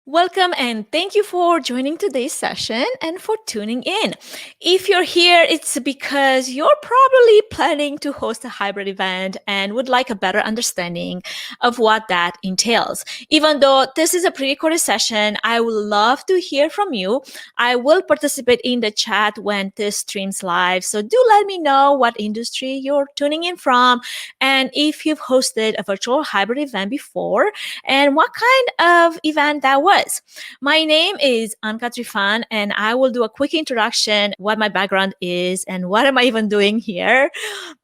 Welcome and thank you for joining today's session and for tuning in. If you're here, it's because you're probably planning to host a hybrid event and would like a better understanding of what that entails. Even though this is a pre-recorded session, I would love to hear from you. I will participate in the chat when this streams live. So do let me know what industry you're tuning in from and if you've hosted a virtual hybrid event before and what kind of event that was. My name is Untitled and I will do a quick introduction, what my background is and what am I even doing here.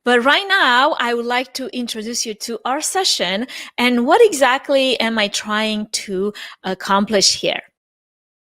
But right now, I would like to introduce you to our session and what exactly am I trying to accomplish here.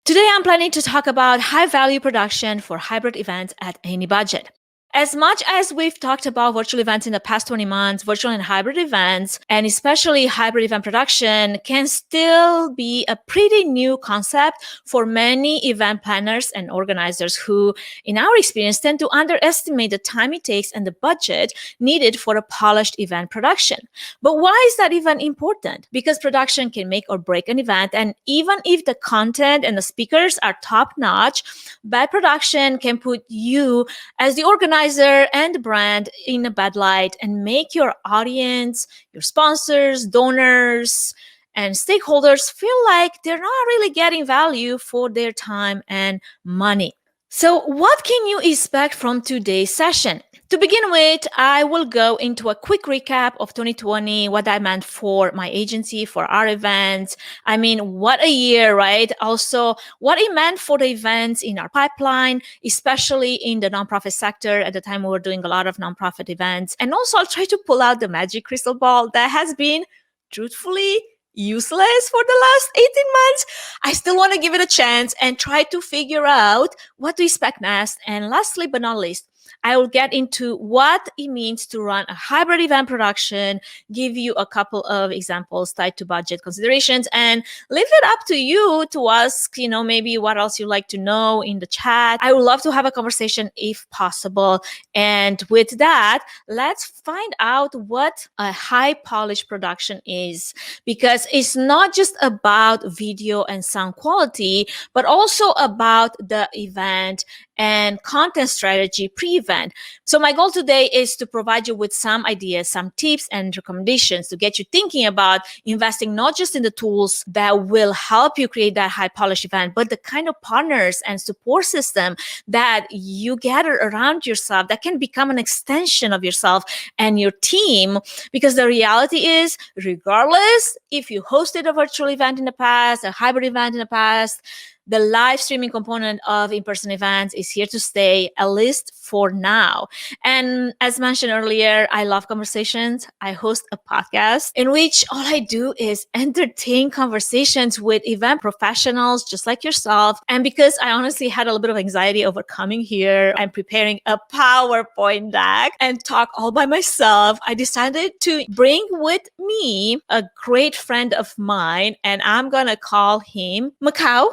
Today, I'm planning to talk about high value production for hybrid events at any budget. As much as we've talked about virtual events in the past 20 months, virtual and hybrid events, and especially hybrid event production can still be a pretty new concept for many event planners and organizers who, in our experience, tend to underestimate the time it takes and the budget needed for a polished event production. But why is that even important? Because production can make or break an event, and even if the content and the speakers are top-notch, bad production can put you as the organizer and the brand in a bad light and make your audience, your sponsors, donors, and stakeholders feel like they're not really getting value for their time and money. So what can you expect from today's session? To begin with, I will go into a quick recap of 2020, what that meant for my agency, for our events. I mean, what a year, right? Also, what it meant for the events in our pipeline, especially in the nonprofit sector. At the time, we were doing a lot of nonprofit events. And also, I'll try to pull out the magic crystal ball that has been, truthfully, useless for the last 18 months. I still want to give it a chance and try to figure out what to expect next. And lastly, but not least, I will get into what it means to run a hybrid event production, give you a couple of examples tied to budget considerations, and leave it up to you to ask, maybe what else you'd like to know in the chat. I would love to have a conversation if possible. And with that, let's find out what a high polish production is, because it's not just about video and sound quality, but also about the event and content strategy pre-event. So my goal today is to provide you with some ideas, some tips and recommendations to get you thinking about investing not just in the tools that will help you create that high polish event, but the kind of partners and support system that you gather around yourself that can become an extension of yourself and your team. Because the reality is, regardless if you hosted a virtual event in the past, a hybrid event in the past, the live streaming component of in-person events is here to stay, at least for now. And as mentioned earlier, I love conversations. I host a podcast in which all I do is entertain conversations with event professionals just like yourself. And because I honestly had a little bit of anxiety over coming here and preparing a PowerPoint deck and talk all by myself, I decided to bring with me a great friend of mine, and I'm going to call him Macau.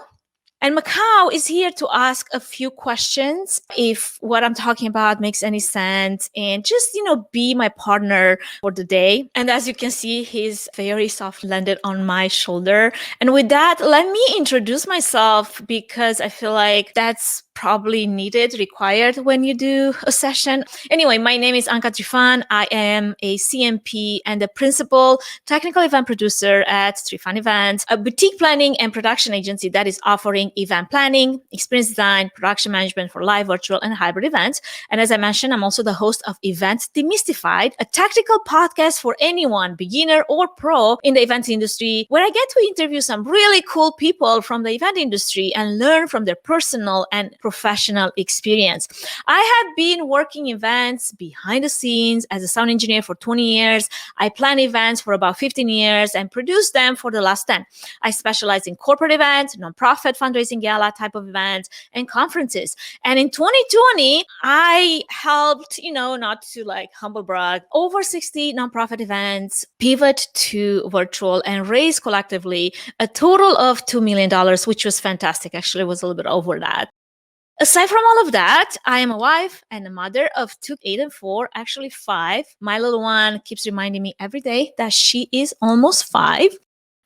And Macau is here to ask a few questions if what I'm talking about makes any sense, and just, be my partner for the day. And as you can see, he's very soft landed on my shoulder. And with that, let me introduce myself because I feel like that's probably needed, required when you do a session. Anyway, my name is Anka Trifan. I am a CMP and the principal technical event producer at Trifan Events, a boutique planning and production agency that is offering event planning, experience design, production management for live, virtual, and hybrid events. And as I mentioned, I'm also the host of Events Demystified, a tactical podcast for anyone, beginner or pro, in the events industry, where I get to interview some really cool people from the event industry and learn from their personal and professional experience. I have been working events behind the scenes as a sound engineer for 20 years. I plan events for about 15 years and produce them for the last 10. I specialize in corporate events, nonprofit fundraising gala type of events, and conferences. And in 2020, I helped, not to humble brag, over 60 nonprofit events pivot to virtual and raise collectively a total of $2 million, which was fantastic. Actually, it was a little bit over that. Aside from all of that, I am a wife and a mother of 2, 8, and 4, actually 5. My little one keeps reminding me every day that she is almost 5.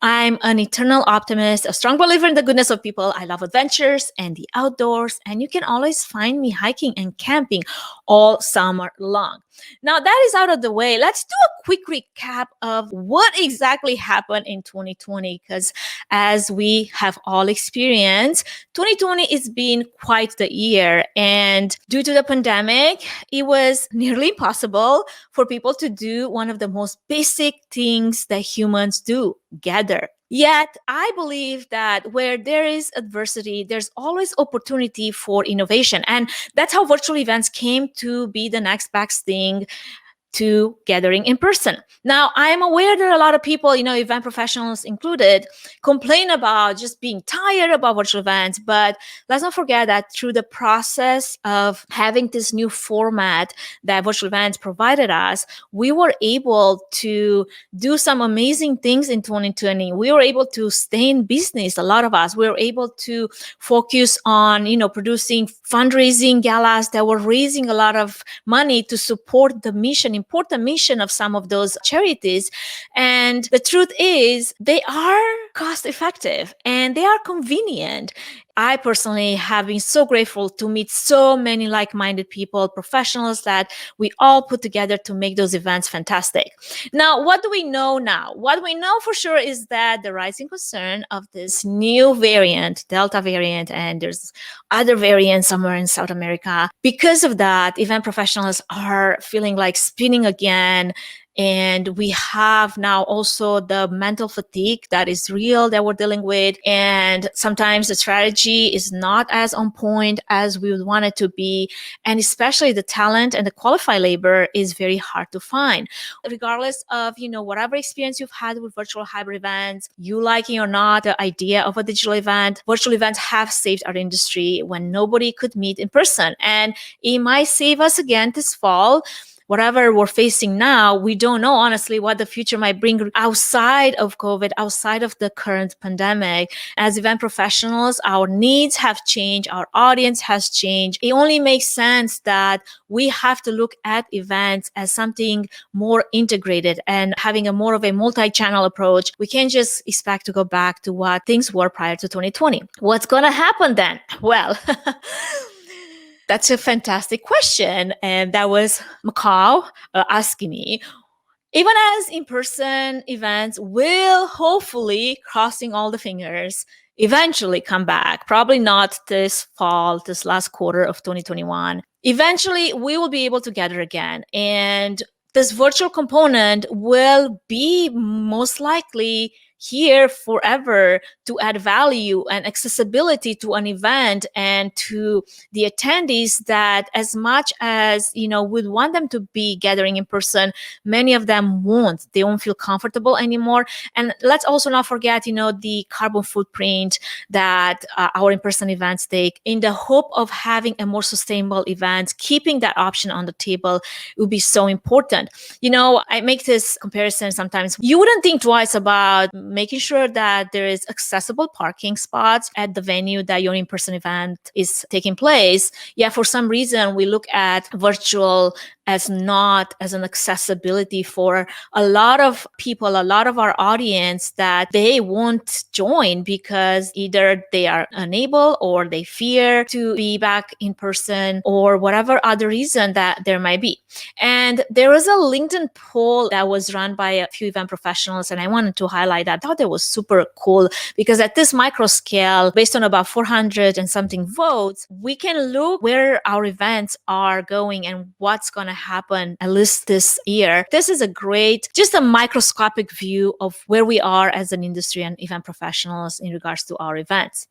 I'm an eternal optimist, a strong believer in the goodness of people. I love adventures and the outdoors, and you can always find me hiking and camping all summer long. Now that is out of the way, let's do a quick recap of what exactly happened in 2020, because as we have all experienced, 2020 has been quite the year. And due to the pandemic, it was nearly impossible for people to do one of the most basic things that humans do, gather. Yet, I believe that where there is adversity, there's always opportunity for innovation. And that's how virtual events came to be the next best thing to gathering in person. Now, I'm aware that a lot of people, event professionals included, complain about just being tired about virtual events. But let's not forget that through the process of having this new format that virtual events provided us, we were able to do some amazing things in 2020. We were able to stay in business, a lot of us. We were able to focus on, producing fundraising galas that were raising a lot of money to support the important mission of some of those charities. And the truth is, they are cost effective and they are convenient. I personally have been so grateful to meet so many like-minded people, professionals that we all put together to make those events fantastic. Now, what do we know now? What we know for sure is that the rising concern of this new variant, Delta variant, and there's other variants somewhere in South America. Because of that, event professionals are feeling like spinning again. And we have now also the mental fatigue that is real that we're dealing with. And sometimes the strategy is not as on point as we would want it to be. And especially the talent and the qualified labor is very hard to find. Regardless of, whatever experience you've had with virtual hybrid events, you liking or not the idea of a digital event, virtual events have saved our industry when nobody could meet in person. And it might save us again this fall. Whatever we're facing now, we don't know, honestly, what the future might bring outside of COVID, outside of the current pandemic. As event professionals, our needs have changed, our audience has changed. It only makes sense that we have to look at events as something more integrated and having a more of a multi-channel approach. We can't just expect to go back to what things were prior to 2020. What's going to happen then? Well, that's a fantastic question. And that was McCall asking me. Even as in-person events will hopefully, crossing all the fingers, eventually come back, probably not this fall, this last quarter of 2021. Eventually, we will be able to gather again. And this virtual component will be most likely here forever to add value and accessibility to an event and to the attendees that, as much as we'd want them to be gathering in person, many of them won't. They won't feel comfortable anymore. And let's also not forget the carbon footprint that our in-person events take. In the hope of having a more sustainable event, keeping that option on the table would be so important. I make this comparison sometimes. You wouldn't think twice about making sure that there is accessible parking spots at the venue that your in-person event is taking place. Yeah, for some reason, we look at virtual as not as an accessibility for a lot of people, a lot of our audience, that they won't join because either they are unable or they fear to be back in person or whatever other reason that there might be. And there was a LinkedIn poll that was run by a few event professionals, and I wanted to highlight that. I thought that was super cool because at this micro scale, based on about 400 and something votes, we can look where our events are going and what's going to happen at least this year. This is just a microscopic view of where we are as an industry and event professionals in regards to our events.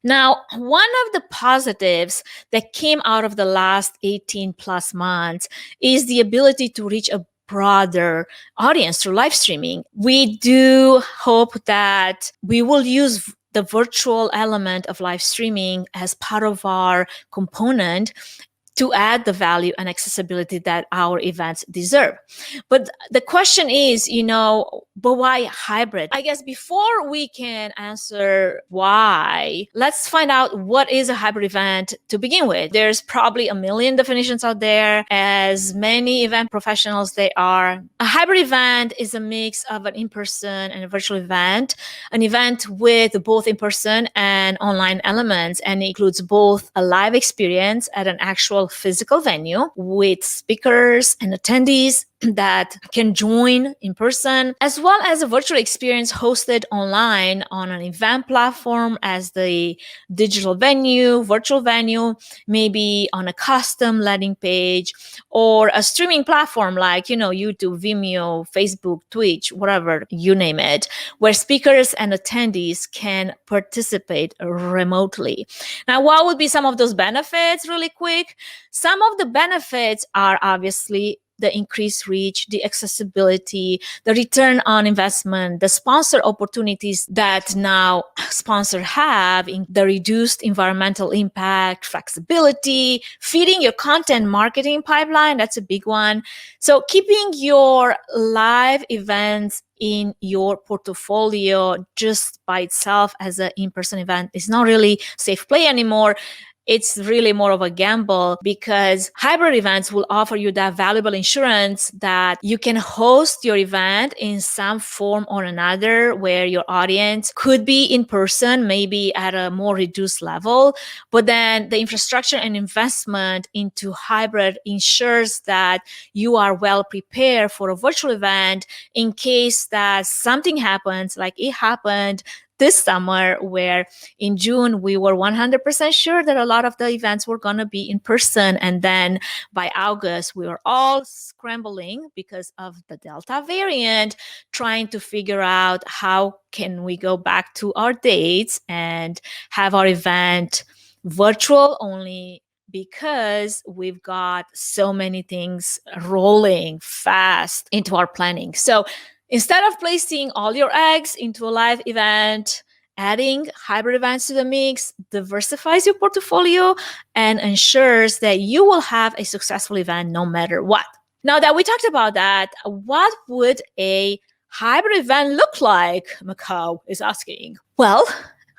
Now, one of the positives that came out of the last 18 plus months is the ability to reach a broader audience through live streaming. We do hope that we will use the virtual element of live streaming as part of our component to add the value and accessibility that our events deserve. But the question is, but why hybrid? I guess before we can answer why, let's find out what is a hybrid event to begin with. There's probably a million definitions out there, as many event professionals they are. A hybrid event is a mix of an in-person and a virtual event, an event with both in-person and online elements, and it includes both a live experience at an actual physical venue with speakers and attendees that can join in person, as well as a virtual experience hosted online on an event platform as the digital venue, virtual venue, maybe on a custom landing page, or a streaming platform like, YouTube, Vimeo, Facebook, Twitch, whatever, you name it, where speakers and attendees can participate remotely. Now, what would be some of those benefits really quick? Some of the benefits are obviously the increased reach, the accessibility, the return on investment, the sponsor opportunities that now sponsors have, in the reduced environmental impact, flexibility, feeding your content marketing pipeline. That's a big one. So keeping your live events in your portfolio just by itself as an in-person event is not really safe play anymore. It's really more of a gamble, because hybrid events will offer you that valuable insurance that you can host your event in some form or another, where your audience could be in person, maybe at a more reduced level. But then the infrastructure and investment into hybrid ensures that you are well prepared for a virtual event in case that something happens, like it happened this summer, where in June we were 100% sure that a lot of the events were going to be in person, and then by August we were all scrambling because of the Delta variant, trying to figure out how can we go back to our dates and have our event virtual only, because we've got so many things rolling fast into our planning. So instead of placing all your eggs into a live event, adding hybrid events to the mix diversifies your portfolio and ensures that you will have a successful event no matter what. Now that we talked about that, what would a hybrid event look like? Macau is asking. Well,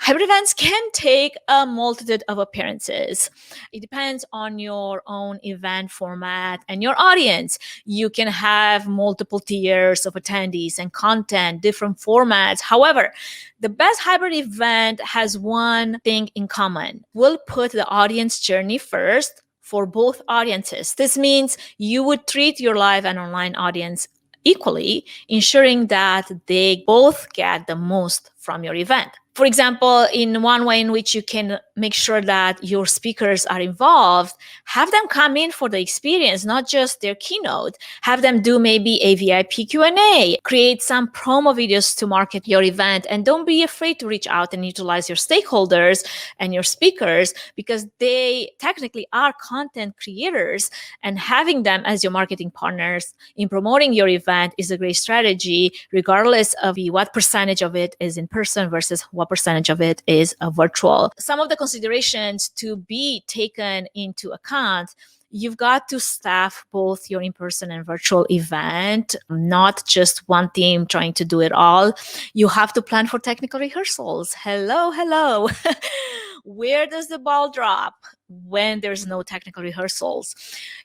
hybrid events can take a multitude of appearances. It depends on your own event format and your audience. You can have multiple tiers of attendees and content, different formats. However, the best hybrid event has one thing in common. We'll put the audience journey first for both audiences. This means you would treat your live and online audience equally, ensuring that they both get the most from your event. For example, in one way in which you can make sure that your speakers are involved, have them come in for the experience, not just their keynote. Have them do maybe a VIP Q&A, create some promo videos to market your event, and don't be afraid to reach out and utilize your stakeholders and your speakers, because they technically are content creators, and having them as your marketing partners in promoting your event is a great strategy, regardless of what percentage of it is in person versus what percentage of it is virtual. Some of the considerations to be taken into account: you've got to staff both your in-person and virtual event, not just one team trying to do it all. You have to plan for technical rehearsals. Hello. Where does the ball drop when there's no technical rehearsals?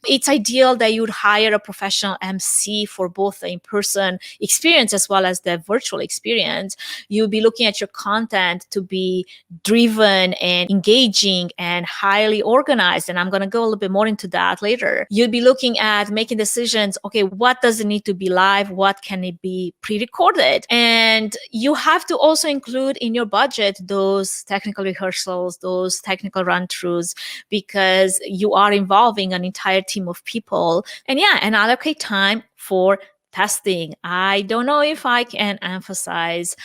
It's ideal that you'd hire a professional MC for both the in-person experience as well as the virtual experience. You'll be looking at your content to be driven and engaging and highly organized. And I'm going to go a little bit more into that later. You'll be looking at making decisions. Okay, what does it need to be live? What can it be pre-recorded? And you have to also include in your budget those technical rehearsals, those technical run-throughs, because you are involving an entire team of people. And allocate time for testing. I don't know if I can emphasize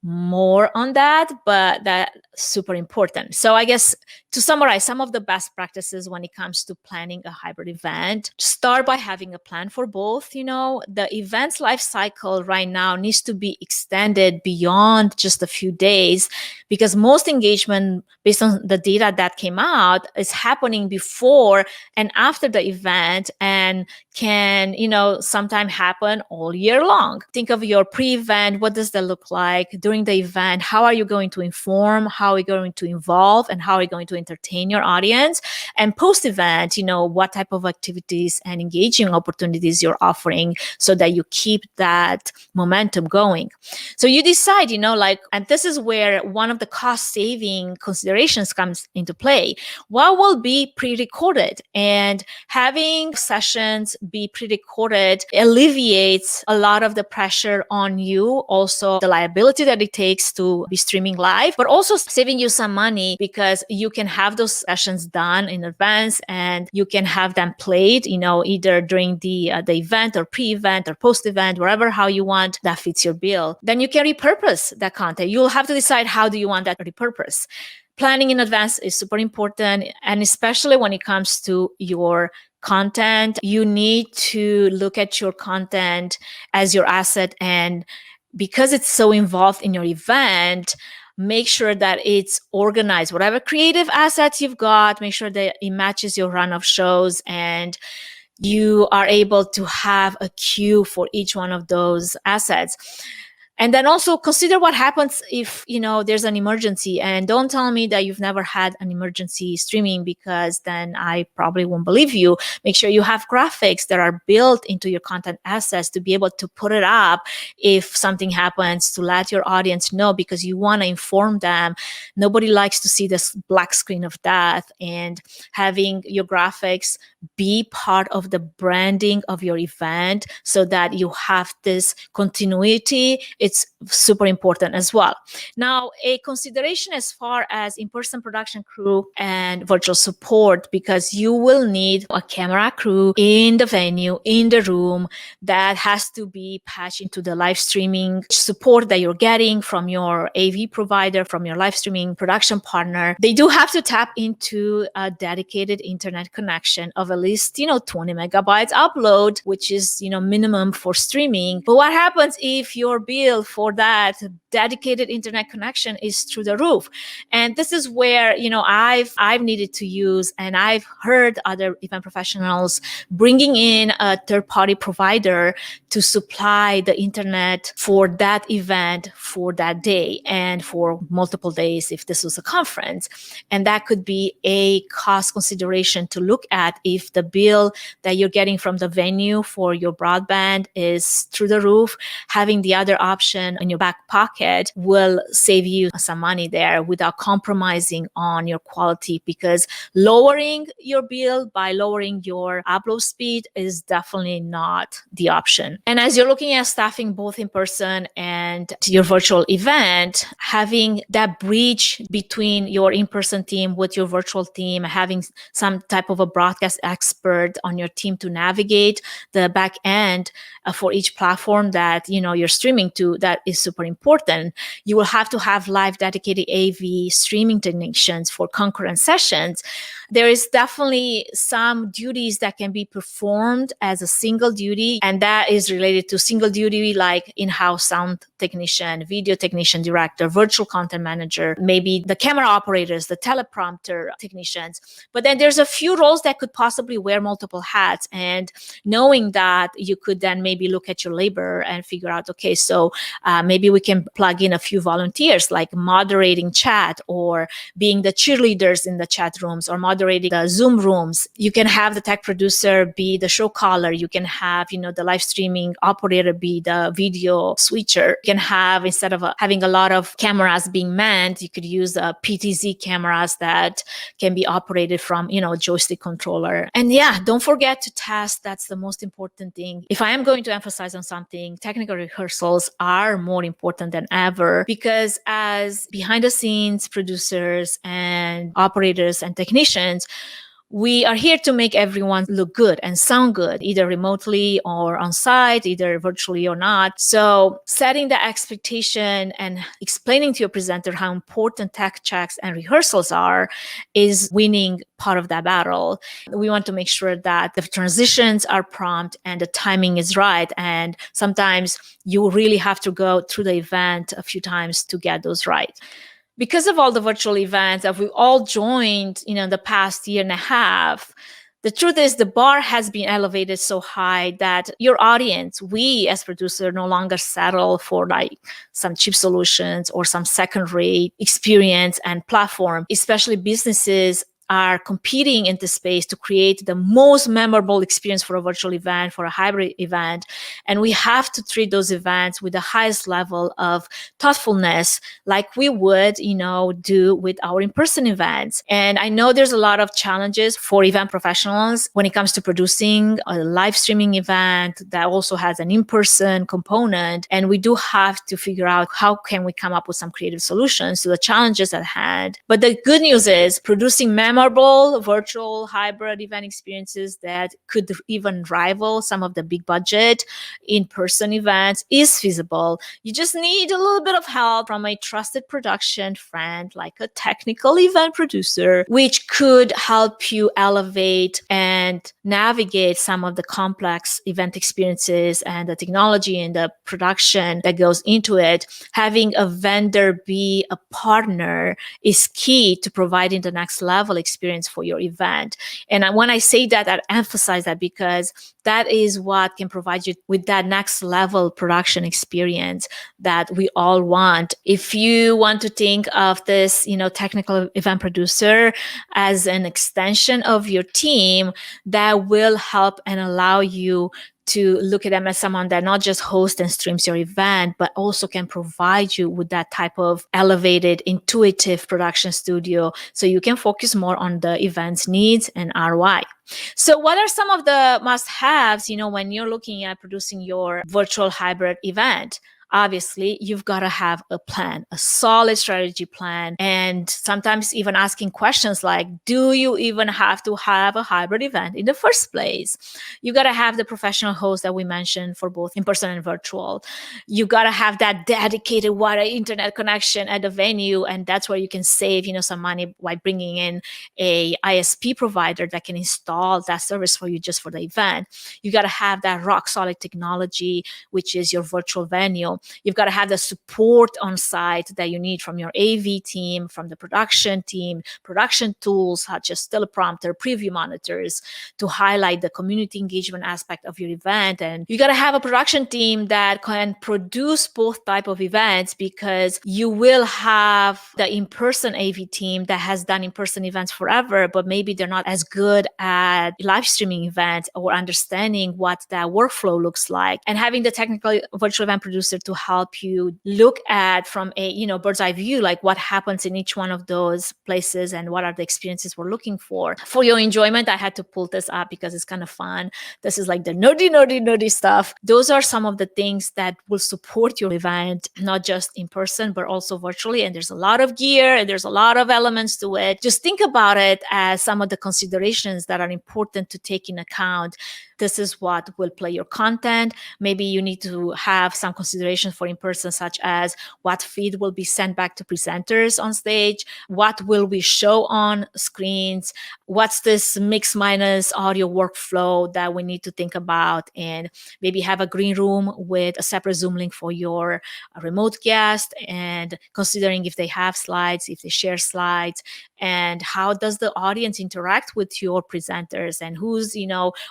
more on that, but that's super important. So I guess to summarize some of the best practices when it comes to planning a hybrid event, start by having a plan for both. The event's life cycle right now needs to be extended beyond just a few days, because most engagement, based on the data that came out, is happening before and after the event, and can, sometime happen all year long. Think of your pre-event. What does that look like? During the event, how are you going to inform? How are you going to involve? And how are you going to entertain your audience? And post-event, what type of activities and engaging opportunities you're offering so that you keep that momentum going. So you decide, and this is where one of the cost-saving considerations comes into play. What will be pre-recorded? And having sessions be pre-recorded alleviates a lot of the pressure on you, also the liability that it takes to be streaming live, but also saving you some money, because you can have those sessions done in advance and you can have them played, either during the event or pre-event or post-event, wherever how you want that fits your bill. Then you can repurpose that content. You'll have to decide how do you want that repurpose. Planning in advance is super important, and especially when it comes to your content, you need to look at your content as your asset. And because it's so involved in your event, make sure that it's organized. Whatever creative assets you've got, make sure that it matches your run of shows, and you are able to have a queue for each one of those assets. And then also consider what happens if, there's an emergency. And don't tell me that you've never had an emergency streaming, because then I probably won't believe you. Make sure you have graphics that are built into your content assets to be able to put it up if something happens, to let your audience know, because you want to inform them. Nobody likes to see this black screen of death. And having your graphics be part of the branding of your event so that you have this continuity, it's super important as well. Now, a consideration as far as in-person production crew and virtual support, because you will need a camera crew in the venue, in the room, that has to be patched into the live streaming support that you're getting from your AV provider, from your live streaming production partner. They do have to tap into a dedicated internet connection of at least, 20 megabytes upload, which is, minimum for streaming. But what happens if your bill for that dedicated internet connection is through the roof? And this is where, I've needed to use, and I've heard other event professionals bringing in a third-party provider to supply the internet for that event for that day and for multiple days if this was a conference. And that could be a cost consideration to look at. If the bill that you're getting from the venue for your broadband is through the roof, having the other option in your back pocket will save you some money there without compromising on your quality, because lowering your bill by lowering your upload speed is definitely not the option. And as you're looking at staffing both in person and your virtual event, having that bridge between your in-person team with your virtual team, having some type of a broadcast expert on your team to navigate the back end for each platform that you're streaming to, that is super important. You will have to have live dedicated AV streaming technicians for concurrent sessions. There is definitely some duties that can be performed as a single duty, and that is related to single duty, like in-house sound technician, video technician, director, virtual content manager, maybe the camera operators, the teleprompter technicians. But then there's a few roles that could possibly wear multiple hats, and knowing that, you could then maybe look at your labor and figure out, okay, so maybe we can plug in a few volunteers, like moderating chat, or being the cheerleaders in the chat rooms, or moderating the Zoom rooms. You can have the tech producer be the show caller. You can have, the live streaming operator be the video switcher. You can have, instead of having a lot of cameras being manned, you could use PTZ cameras that can be operated from, a joystick controller. And yeah, don't forget to test. That's the most important thing. If I am going to emphasize on something, technical rehearsals are more important than ever, because as behind the scenes producers and operators and technicians, We are here to make everyone look good and sound good, either remotely or on site, either virtually or not. So setting the expectation and explaining to your presenter how important tech checks and rehearsals are is winning part of that battle. We want to make sure that the transitions are prompt and the timing is right. And sometimes you really have to go through the event a few times to get those right. Because of all the virtual events that we all joined, in the past year and a half, the truth is the bar has been elevated so high that your audience, we as producers, no longer settle for like some cheap solutions or some second-rate experience and platform. Especially businesses are competing in the space to create the most memorable experience for a virtual event, for a hybrid event. And we have to treat those events with the highest level of thoughtfulness, like we would, do with our in-person events. And I know there's a lot of challenges for event professionals when it comes to producing a live streaming event that also has an in-person component. And we do have to figure out how can we come up with some creative solutions to the challenges at hand. But the good news is producing memorable virtual hybrid event experiences that could even rival some of the big budget in-person events is feasible. You just need a little bit of help from a trusted production friend, like a technical event producer, which could help you elevate and navigate some of the complex event experiences and the technology and the production that goes into it. Having a vendor be a partner is key to providing the next level experience for your event. And when I say that, I emphasize that because that is what can provide you with that next level production experience that we all want. If you want to think of this, technical event producer as an extension of your team, that will help and allow you to look at them as someone that not just hosts and streams your event, but also can provide you with that type of elevated, intuitive production studio so you can focus more on the event's needs and ROI. So what are some of the must-haves, when you're looking at producing your virtual hybrid event? Obviously, you've got to have a plan, a solid strategy plan, and sometimes even asking questions like, do you even have to have a hybrid event in the first place? You got to have the professional host that we mentioned for both in-person and virtual. You got to have that dedicated wide internet connection at the venue, and that's where you can save, some money by bringing in a ISP provider that can install that service for you just for the event. You got to have that rock solid technology, which is your virtual venue. You've got to have the support on site that you need from your AV team, from the production team, production tools such as teleprompter, preview monitors to highlight the community engagement aspect of your event. And you got to have a production team that can produce both type of events, because you will have the in-person AV team that has done in-person events forever, but maybe they're not as good at live streaming events or understanding what that workflow looks like. And having the technical virtual event producer to help you look at from a bird's eye view, like what happens in each one of those places and what are the experiences we're looking for. For your enjoyment, I had to pull this up because it's kind of fun. This is like the nerdy stuff. Those are some of the things that will support your event, not just in person, but also virtually. And there's a lot of gear and there's a lot of elements to it. Just think about it as some of the considerations that are important to take in account. This is what will play your content. Maybe you need to have some considerations for in-person, such as what feed will be sent back to presenters on stage, what will we show on screens, what's this mix minus audio workflow that we need to think about, and maybe have a green room with a separate Zoom link for your remote guest, and considering if they have slides, if they share slides, and how does the audience interact with your presenters, and who's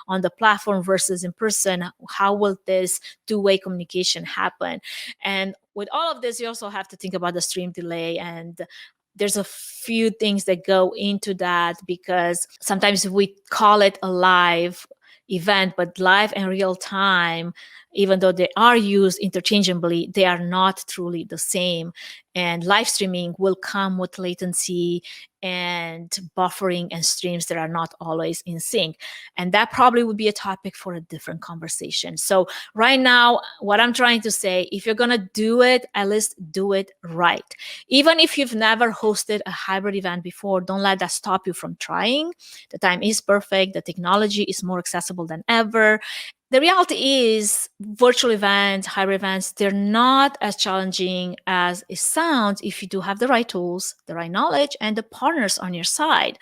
on the platform versus in person. How will this two-way communication happen? And with all of this, you also have to think about the stream delay, and there's a few things that go into that, because sometimes we call it a live event, but live and real time even though they are used interchangeably, they are not truly the same. And live streaming will come with latency and buffering and streams that are not always in sync. And that probably would be a topic for a different conversation. So right now, what I'm trying to say, if you're going to do it, at least do it right. Even if you've never hosted a hybrid event before, don't let that stop you from trying. The time is perfect. The technology is more accessible than ever. The reality is virtual events, hybrid events, they're not as challenging as it sounds if you do have the right tools, the right knowledge, and the partners on your side.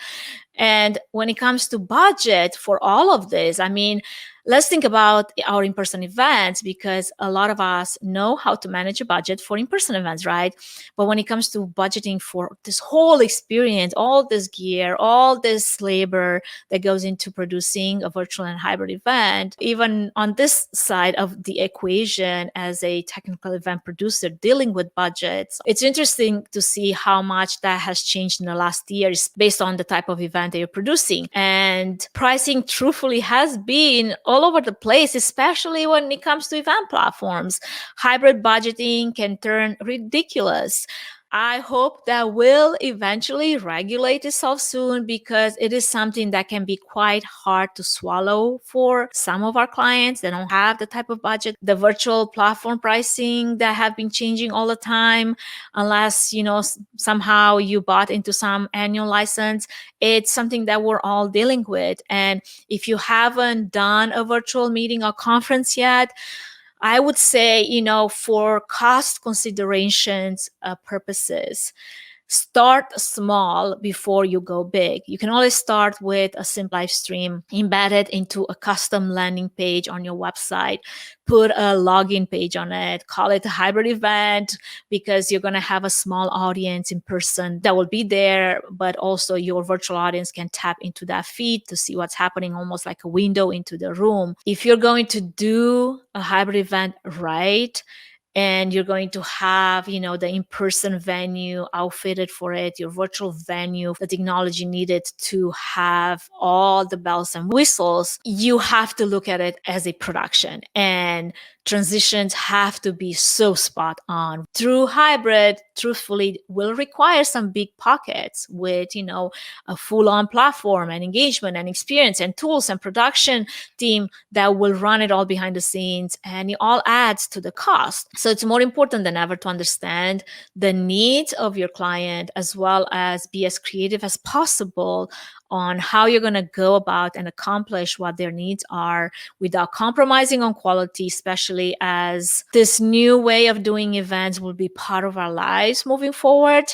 And when it comes to budget for all of this, I mean, let's think about our in-person events, because a lot of us know how to manage a budget for in-person events, right? But when it comes to budgeting for this whole experience, all this gear, all this labor that goes into producing a virtual and hybrid event, even on this side of the equation as a technical event producer dealing with budgets, it's interesting to see how much that has changed in the last years based on the type of event that you're producing. And pricing truthfully has been all over the place, especially when it comes to event platforms. Hybrid budgeting can turn ridiculous. I hope that will eventually regulate itself soon, because it is something that can be quite hard to swallow for some of our clients that don't have the type of budget. The virtual platform pricing that have been changing all the time, unless, somehow you bought into some annual license, it's something that we're all dealing with. And if you haven't done a virtual meeting or conference yet, I would say, for cost considerations purposes, start small before you go big. You can always start with a simple live stream embedded into a custom landing page on your website. Put a login page on it, call it a hybrid event, because you're going to have a small audience in person that will be there, but also your virtual audience can tap into that feed to see what's happening, almost like a window into the room. If you're going to do a hybrid event right, and you're going to have, the in-person venue outfitted for it, your virtual venue, the technology needed to have all the bells and whistles, you have to look at it as a production. And transitions have to be so spot on. True hybrid, truthfully, will require some big pockets with, a full-on platform and engagement and experience and tools and production team that will run it all behind the scenes, and it all adds to the cost. So it's more important than ever to understand the needs of your client, as well as be as creative as possible on how you're going to go about and accomplish what their needs are without compromising on quality, especially as this new way of doing events will be part of our lives moving forward.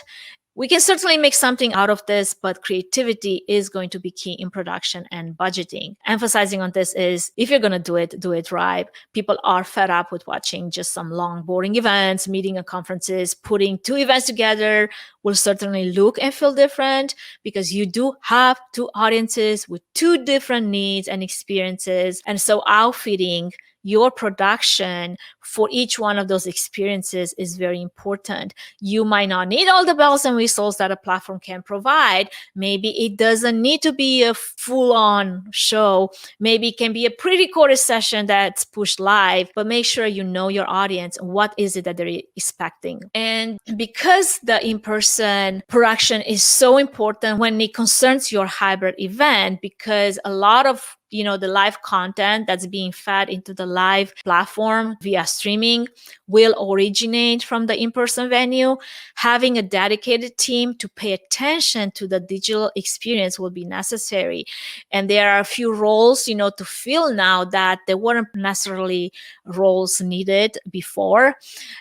We can certainly make something out of this, but creativity is going to be key in production and budgeting. Emphasizing on this is, if you're going to do it right. People are fed up with watching just some long, boring events, meeting and conferences. Putting two events together will certainly look and feel different, because you do have two audiences with two different needs and experiences. And so outfitting your production for each one of those experiences is very important. You might not need all the bells and whistles that a platform can provide. Maybe it doesn't need to be a full-on show. Maybe it can be a pre-recorded session that's pushed live, but make sure you know your audience. What is it that they're expecting? And because the in-person production is so important when it concerns your hybrid event, because a lot of the live content that's being fed into the live platform via streaming will originate from the in-person venue. Having a dedicated team to pay attention to the digital experience will be necessary. And there are a few roles, to fill now that there weren't necessarily roles needed before.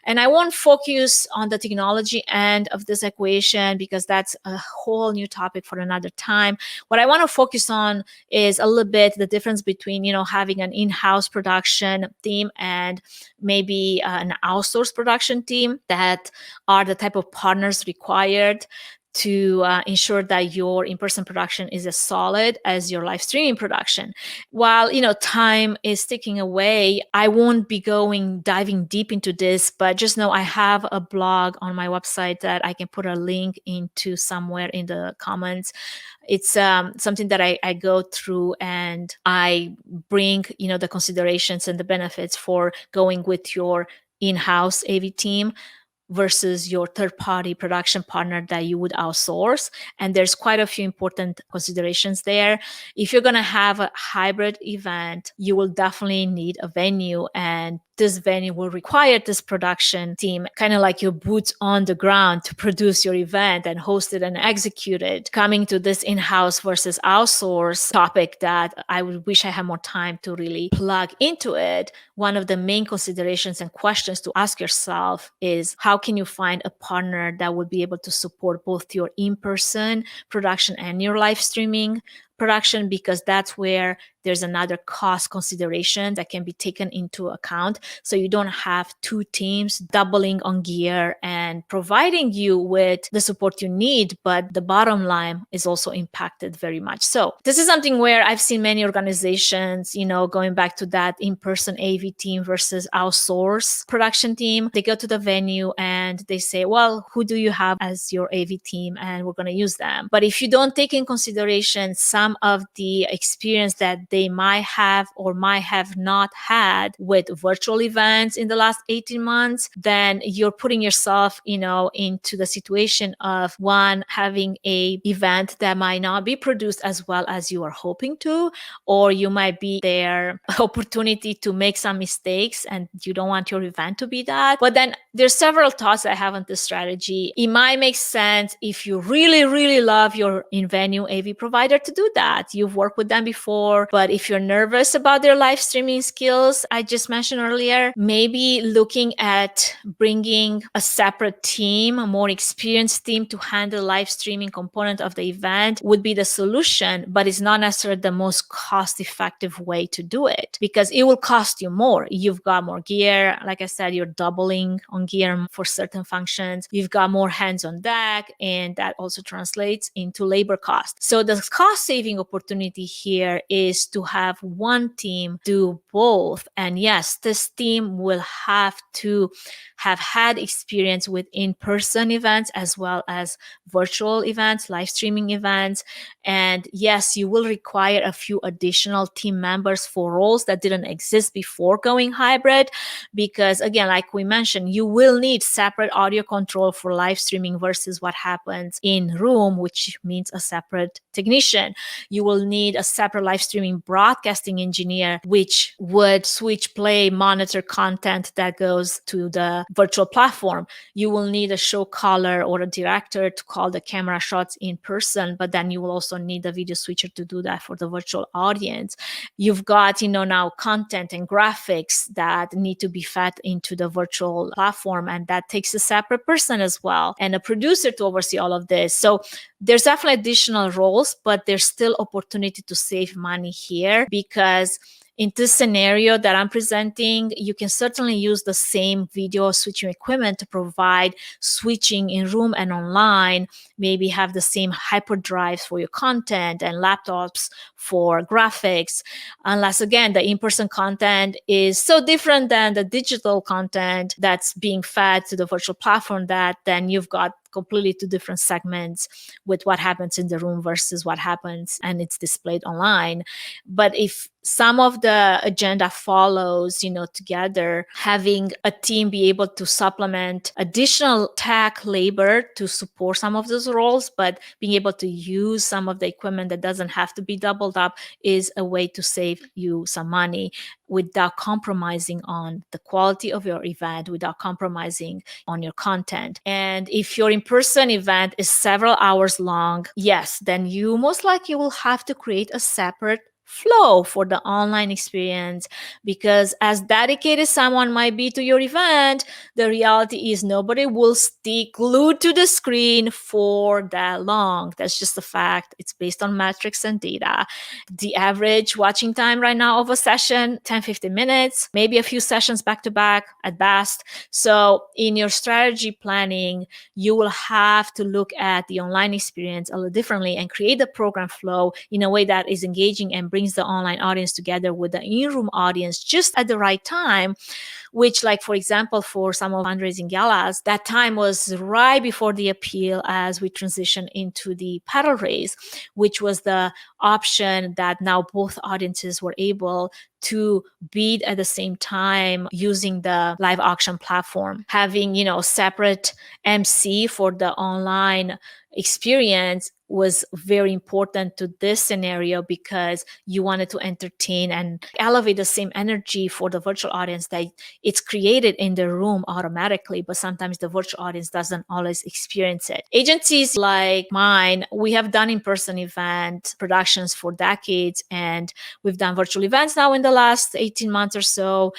And I won't focus on the technology end of this equation, because that's a whole new topic for another time. What I want to focus on is a little bit the difference between, having an in-house production team and maybe an outsourced production team that are the type of partners required to ensure that your in-person production is as solid as your live streaming production. While time is ticking away, I won't be diving deep into this, but just know I have a blog on my website that I can put a link into somewhere in the comments. It's something that I go through, and I bring the considerations and the benefits for going with your in-house AV team versus your third-party production partner that you would outsource. And there's quite a few important considerations there. If you're going to have a hybrid event, you will definitely need a venue, and this venue will require this production team, kind of like your boots on the ground, to produce your event and host it and execute it. Coming to this in-house versus outsource topic that I would wish I had more time to really plug into it, one of the main considerations and questions to ask yourself is, how can you find a partner that would be able to support both your in-person production and your live streaming production? Because that's where there's another cost consideration that can be taken into account. So you don't have two teams doubling on gear and providing you with the support you need, but the bottom line is also impacted very much. So this is something where I've seen many organizations, going back to that in-person AV team versus outsource production team. They go to the venue and they say, well, who do you have as your AV team? And we're going to use them. But if you don't take in consideration some of the experience that they might have or might have not had with virtual events in the last 18 months, then you're putting yourself, into the situation of one, having a event that might not be produced as well as you are hoping to, or you might be their opportunity to make some mistakes and you don't want your event to be that. But then there's several thoughts I have on this strategy. It might make sense if you really, really love your in-venue AV provider to do that. You've worked with them before, but if you're nervous about their live streaming skills, I just mentioned earlier, maybe looking at bringing a separate team, a more experienced team to handle live streaming component of the event would be the solution, but it's not necessarily the most cost-effective way to do it because it will cost you more. You've got more gear. Like I said, you're doubling on gear for certain functions. You've got more hands on deck, and that also translates into labor cost. So the cost-saving opportunity here is to have one team do both. And yes, this team will have to have had experience with in-person events as well as virtual events, live streaming events. And yes, you will require a few additional team members for roles that didn't exist before going hybrid, because again, like we mentioned, you will need separate audio control for live streaming versus what happens in room, which means a separate technician. You will need a separate live streaming broadcasting engineer, which would switch, play, monitor content that goes to the virtual platform. You will need a show caller or a director to call the camera shots in person, but then you will also need a video switcher to do that for the virtual audience. You've got, now content and graphics that need to be fed into the virtual platform, and that takes a separate person as well, and a producer to oversee all of this. So there's definitely additional roles, but there's still opportunity to save money here, because in this scenario that I'm presenting, you can certainly use the same video switching equipment to provide switching in room and online, maybe have the same hyperdrives for your content and laptops for graphics, unless again, the in-person content is so different than the digital content that's being fed to the virtual platform that then you've got completely two different segments with what happens in the room versus what happens and it's displayed online. But if some of the agenda follows, together, having a team be able to supplement additional tech labor to support some of those roles, but being able to use some of the equipment that doesn't have to be doubled up is a way to save you some money without compromising on the quality of your event, without compromising on your content. And if your in-person event is several hours long, yes, then you most likely will have to create a separate flow for the online experience. Because as dedicated someone might be to your event, the reality is nobody will stick glued to the screen for that long. That's just a fact. It's based on metrics and data. The average watching time right now of a session, 10-15 minutes, maybe a few sessions back to back at best. So in your strategy planning, you will have to look at the online experience a little differently and create the program flow in a way that is engaging and brings the online audience together with the in-room audience just at the right time, which, like, for example, for some of fundraising galas, that time was right before the appeal as we transition into the paddle race, which was the option that now both audiences were able to bid at the same time using the live auction platform. Having, separate MC for the online experience was very important to this scenario because you wanted to entertain and elevate the same energy for the virtual audience that it's created in the room automatically, but sometimes the virtual audience doesn't always experience it. Agencies like mine, we have done in-person event productions for decades, and we've done virtual events now in the last 18 months or so.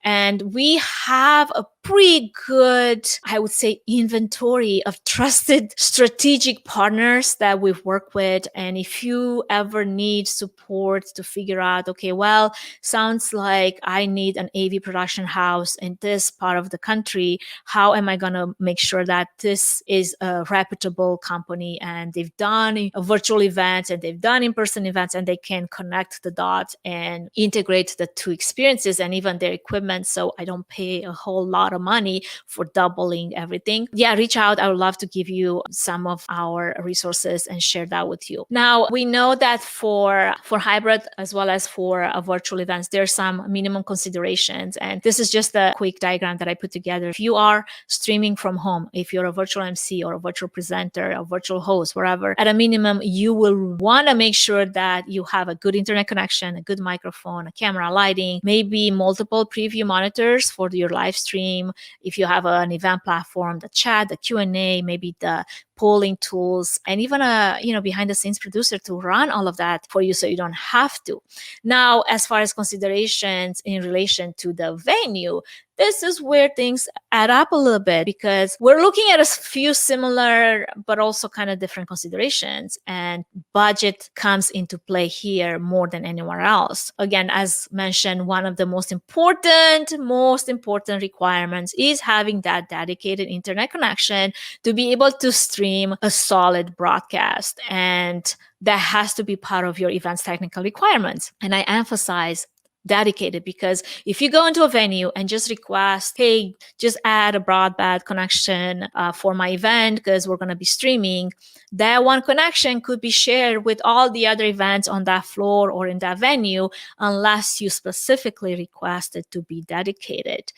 And we have a pretty good, I would say, inventory of trusted strategic partners that we've worked with. And if you ever need support to figure out, okay, well, sounds like I need an AV production house in this part of the country, how am I going to make sure that this is a reputable company and they've done a virtual events and they've done in-person events and they can connect the dots and integrate the two experiences and even their equipment, so I don't pay a whole lot of money for doubling everything? Yeah, reach out. I would love to give you some of our resources and share that with you. Now, we know that for hybrid as well as for virtual events, there's some minimum considerations. And this is just a quick diagram that I put together. If you are streaming from home, if you're a virtual MC or a virtual presenter, a virtual host, wherever, at a minimum, you will want to make sure that you have a good internet connection, a good microphone, a camera, lighting, maybe multiple preview monitors for your live stream. If you have an event platform, the chat, the Q&A, maybe the polling tools, and even a behind the scenes producer to run all of that for you so you don't have to. Now, as far as considerations in relation to the venue, this is where things add up a little bit because we're looking at a few similar but also kind of different considerations, and budget comes into play here more than anywhere else. Again, as mentioned, one of the most important requirements is having that dedicated internet connection to be able to stream a solid broadcast, and that has to be part of your event's technical requirements. And I emphasize dedicated because if you go into a venue and just request, hey, just add a broadband connection for my event because we're going to be streaming, that one connection could be shared with all the other events on that floor or in that venue unless you specifically request it to be dedicated.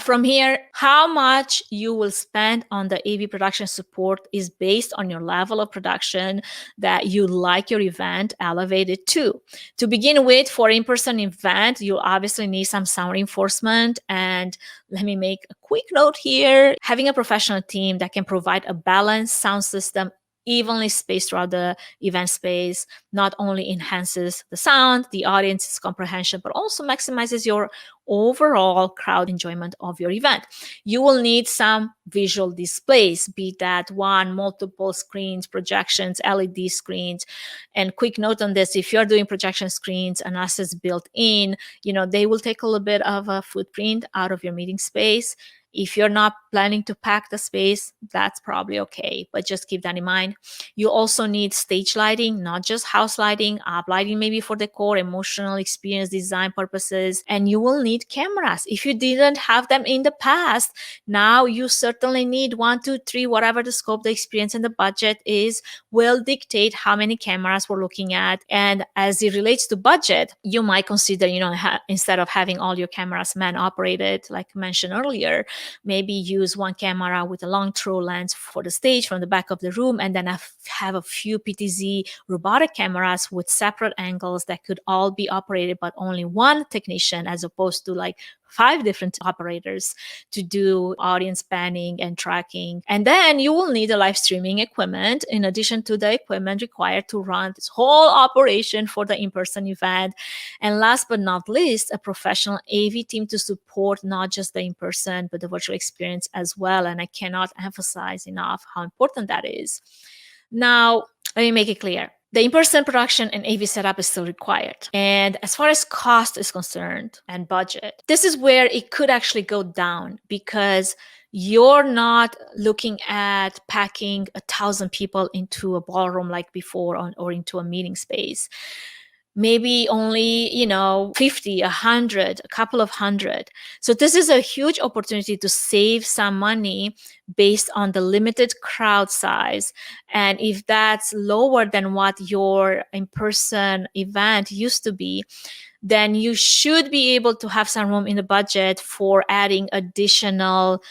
From here, how much you will spend on the AV production support is based on your level of production that you like your event elevated to. To begin with, for in-person event, you'll obviously need some sound reinforcement. And let me make a quick note here. Having a professional team that can provide a balanced sound system evenly spaced throughout the event space not only enhances the sound, the audience's comprehension, but also maximizes your overall crowd enjoyment of your event. You will need some visual displays, be that one, multiple screens, projections, LED screens. And quick note on this, if you're doing projection screens and assets built in, they will take a little bit of a footprint out of your meeting space. If you're not planning to pack the space, that's probably okay, but just keep that in mind. You also need stage lighting, not just house lighting, up lighting maybe for decor, emotional experience design purposes, and you will need cameras. If you didn't have them in the past, now you certainly need 1, 2, 3, whatever the scope, the experience, and the budget is will dictate how many cameras we're looking at. And as it relates to budget, you might consider, instead of having all your cameras man operated, like mentioned earlier, maybe use one camera with a long throw lens for the stage from the back of the room, and then have a few PTZ robotic cameras with separate angles that could all be operated by only one technician, as opposed to like 5 different operators to do audience planning and tracking. And then you will need a live streaming equipment in addition to the equipment required to run this whole operation for the in-person event. And last but not least, a professional AV team to support not just the in-person, but the virtual experience as well. And I cannot emphasize enough how important that is. Now, let me make it clear. The in-person production and AV setup is still required. And as far as cost is concerned and budget, this is where it could actually go down because you're not looking at packing 1,000 people into a ballroom like before or into a meeting space. Maybe only, 50, 100, a couple of hundred. So this is a huge opportunity to save some money based on the limited crowd size. And if that's lower than what your in-person event used to be, then you should be able to have some room in the budget for adding additional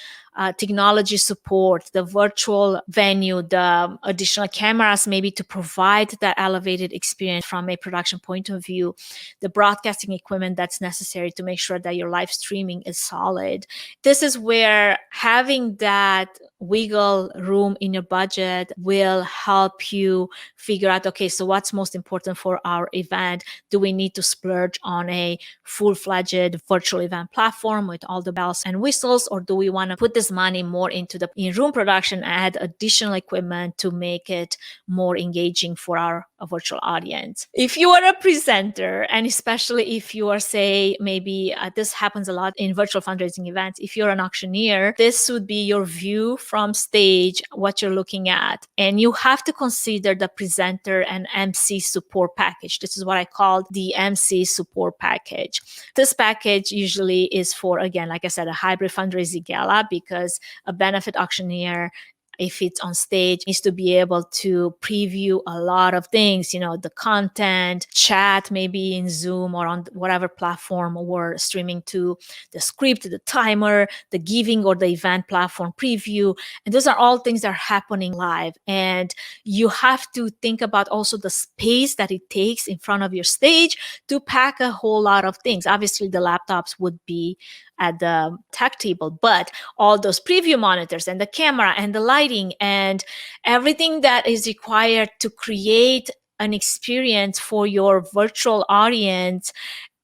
technology support, the virtual venue, the additional cameras, maybe to provide that elevated experience from a production point of view, the broadcasting equipment that's necessary to make sure that your live streaming is solid. This is where having that wiggle room in your budget will help you figure out, okay, so what's most important for our event? Do we need to splurge on a full-fledged virtual event platform with all the bells and whistles, or do we want to put this money more into the in-room production, add additional equipment to make it more engaging for our virtual audience? If you are a presenter, and especially if you are, say, maybe this happens a lot in virtual fundraising events, if you're an auctioneer, this would be your view from stage, what you're looking at. And you have to consider the presenter and MC support package. This is what I call the MC support package. This package usually is for, again, like I said, a hybrid fundraising gala, because a benefit auctioneer, if it's on stage, needs to be able to preview a lot of things, the content, chat, maybe in Zoom or on whatever platform we're streaming to, the script, the timer, the giving or the event platform preview. And those are all things that are happening live. And you have to think about also the space that it takes in front of your stage to pack a whole lot of things. Obviously, the laptops would be at the tech table, but all those preview monitors and the camera and the lighting and everything that is required to create an experience for your virtual audience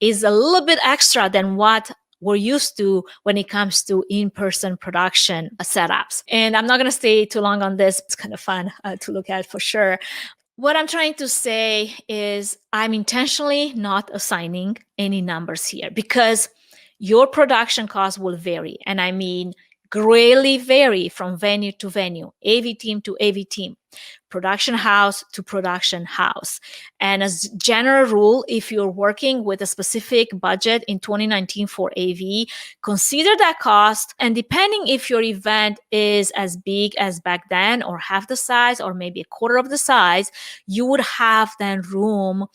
is a little bit extra than what we're used to when it comes to in-person production setups. And I'm not going to stay too long on this. It's kind of fun to look at for sure. What I'm trying to say is I'm intentionally not assigning any numbers here because your production costs will vary. And I mean greatly vary from venue to venue, AV team to AV team, production house to production house. And as general rule, if you're working with a specific budget in 2019 for AV, consider that cost. And depending if your event is as big as back then or half the size or maybe a quarter of the size, you would have then room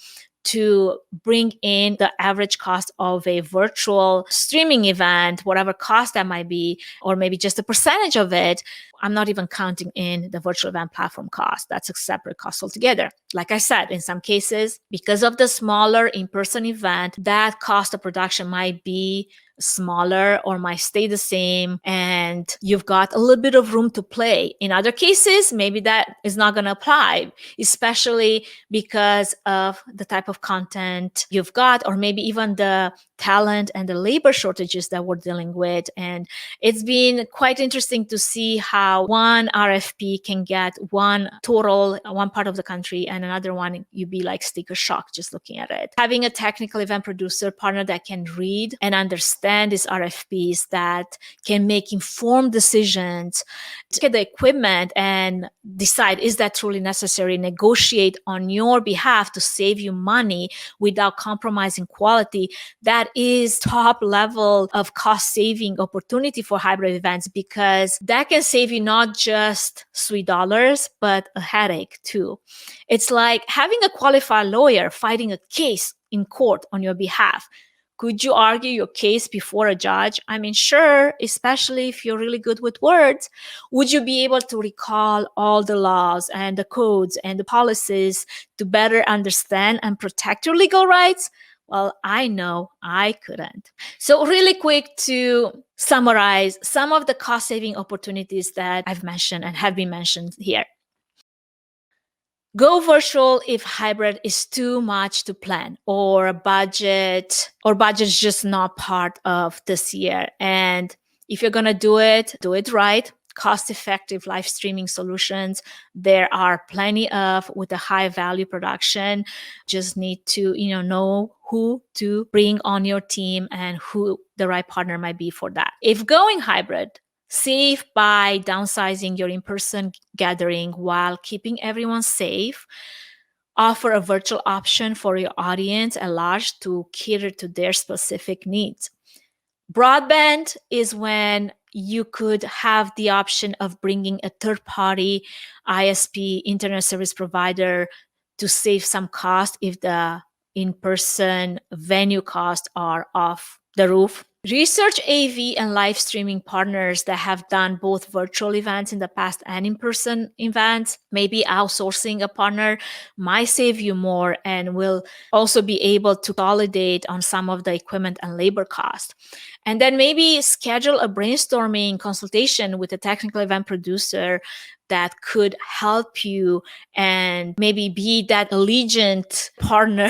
to bring in the average cost of a virtual streaming event, whatever cost that might be, or maybe just a percentage of it. I'm not even counting in the virtual event platform cost. That's a separate cost altogether. Like I said, in some cases, because of the smaller in-person event, that cost of production might be smaller or might stay the same, and you've got a little bit of room to play. In other cases, maybe that is not going to apply, especially because of the type of content you've got, or maybe even the talent and the labor shortages that we're dealing with. And it's been quite interesting to see how one RFP can get one part of the country, and another one you'd be like sticker shock just looking at it. Having a technical event producer partner that can read and understand these RFPs, that can make informed decisions, to get the equipment and decide, is that truly necessary, negotiate on your behalf to save you money without compromising quality. That is top level of cost saving opportunity for hybrid events, because that can save you not just sweet dollars, but a headache too. It's like having a qualified lawyer fighting a case in court on your behalf. Could you argue your case before a judge? I mean, sure, especially if you're really good with words. Would you be able to recall all the laws and the codes and the policies to better understand and protect your legal rights? Well, I know I couldn't. So, really quick to summarize some of the cost saving opportunities that I've mentioned and have been mentioned here. Go virtual if hybrid is too much to plan or budget's just not part of this year. And if you're going to do it right. Cost effective live streaming solutions. There are plenty of with a high value production. Just need to, know who to bring on your team and who the right partner might be for that. If going hybrid, save by downsizing your in-person gathering while keeping everyone safe. Offer a virtual option for your audience at large to cater to their specific needs. Broadband is when you could have the option of bringing a third-party ISP, internet service provider, to save some cost if the in-person venue costs are off the roof. Research AV and live streaming partners that have done both virtual events in the past and in-person events. Maybe outsourcing a partner might save you more and will also be able to consolidate on some of the equipment and labor cost. And then maybe schedule a brainstorming consultation with a technical event producer that could help you and maybe be that allegiant partner,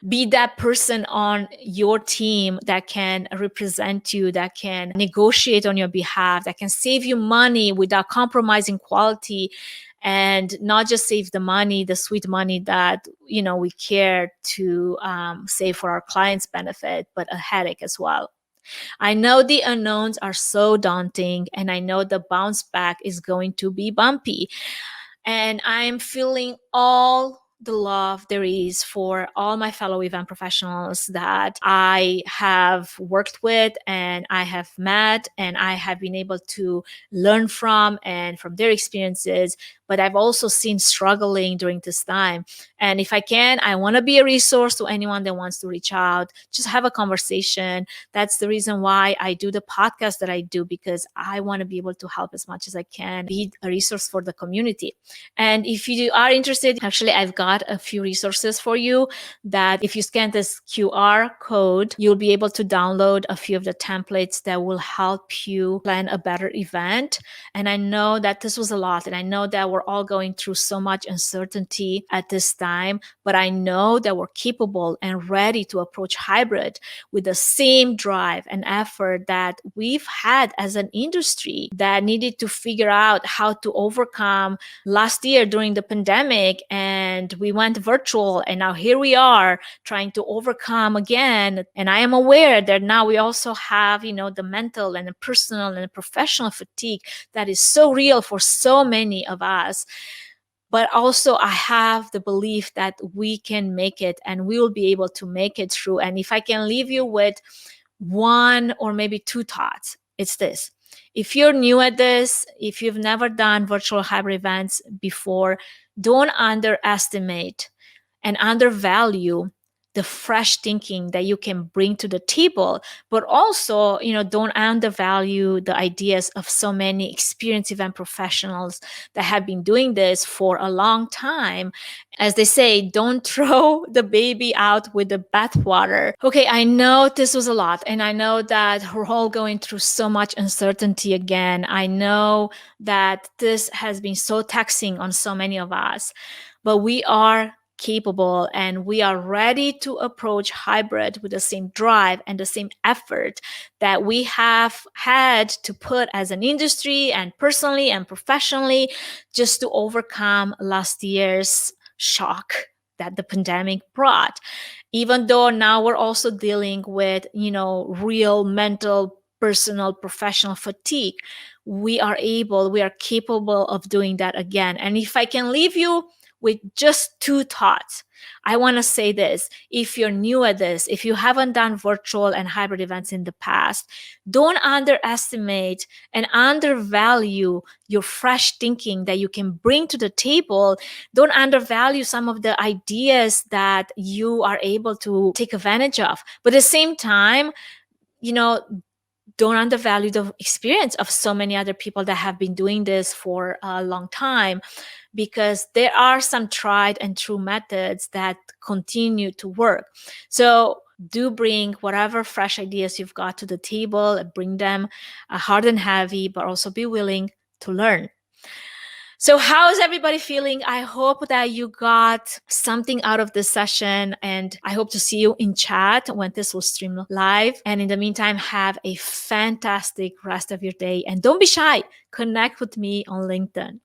be that person on your team that can represent you, that can negotiate on your behalf, that can save you money without compromising quality, and not just save the money, the sweet money that we care to save for our clients' benefit, but a headache as well. I know the unknowns are so daunting, and I know the bounce back is going to be bumpy. And I'm feeling all the love there is for all my fellow event professionals that I have worked with and I have met and I have been able to learn from and from their experiences. But I've also seen struggling during this time. And if I can, I want to be a resource to anyone that wants to reach out, just have a conversation. That's the reason why I do the podcast that I do, because I want to be able to help as much as I can, be a resource for the community. And if you are interested, actually, I've got a few resources for you that if you scan this QR code, you'll be able to download a few of the templates that will help you plan a better event. And I know that this was a lot, and I know that we're all going through so much uncertainty at this time, but I know that we're capable and ready to approach hybrid with the same drive and effort that we've had as an industry that needed to figure out how to overcome last year during the pandemic, and we went virtual, and now here we are trying to overcome again. And I am aware that now we also have, the mental and the personal and the professional fatigue that is so real for so many of us. But also I have the belief that we can make it and we will be able to make it through. And if I can leave you with one or maybe two thoughts, it's this. If you're new at this, if you've never done virtual hybrid events before, don't underestimate and undervalue the fresh thinking that you can bring to the table, but also, don't undervalue the ideas of so many experienced event professionals that have been doing this for a long time. As they say, don't throw the baby out with the bathwater. Okay, I know this was a lot, and I know that we're all going through so much uncertainty again. I know that this has been so taxing on so many of us, but we are capable and we are ready to approach hybrid with the same drive and the same effort that we have had to put as an industry and personally and professionally, just to overcome last year's shock that the pandemic brought. Even though now we're also dealing with, real mental, personal, professional fatigue, we are capable of doing that again. And if I can leave you with just two thoughts, I want to say this. If you're new at this, if you haven't done virtual and hybrid events in the past, don't underestimate and undervalue your fresh thinking that you can bring to the table. Don't undervalue some of the ideas that you are able to take advantage of. But at the same time, don't undervalue the experience of so many other people that have been doing this for a long time, because there are some tried and true methods that continue to work. So do bring whatever fresh ideas you've got to the table, bring them hard and heavy, but also be willing to learn. So how is everybody feeling? I hope that you got something out of this session, and I hope to see you in chat when this will stream live. And in the meantime, have a fantastic rest of your day, and don't be shy. Connect with me on LinkedIn.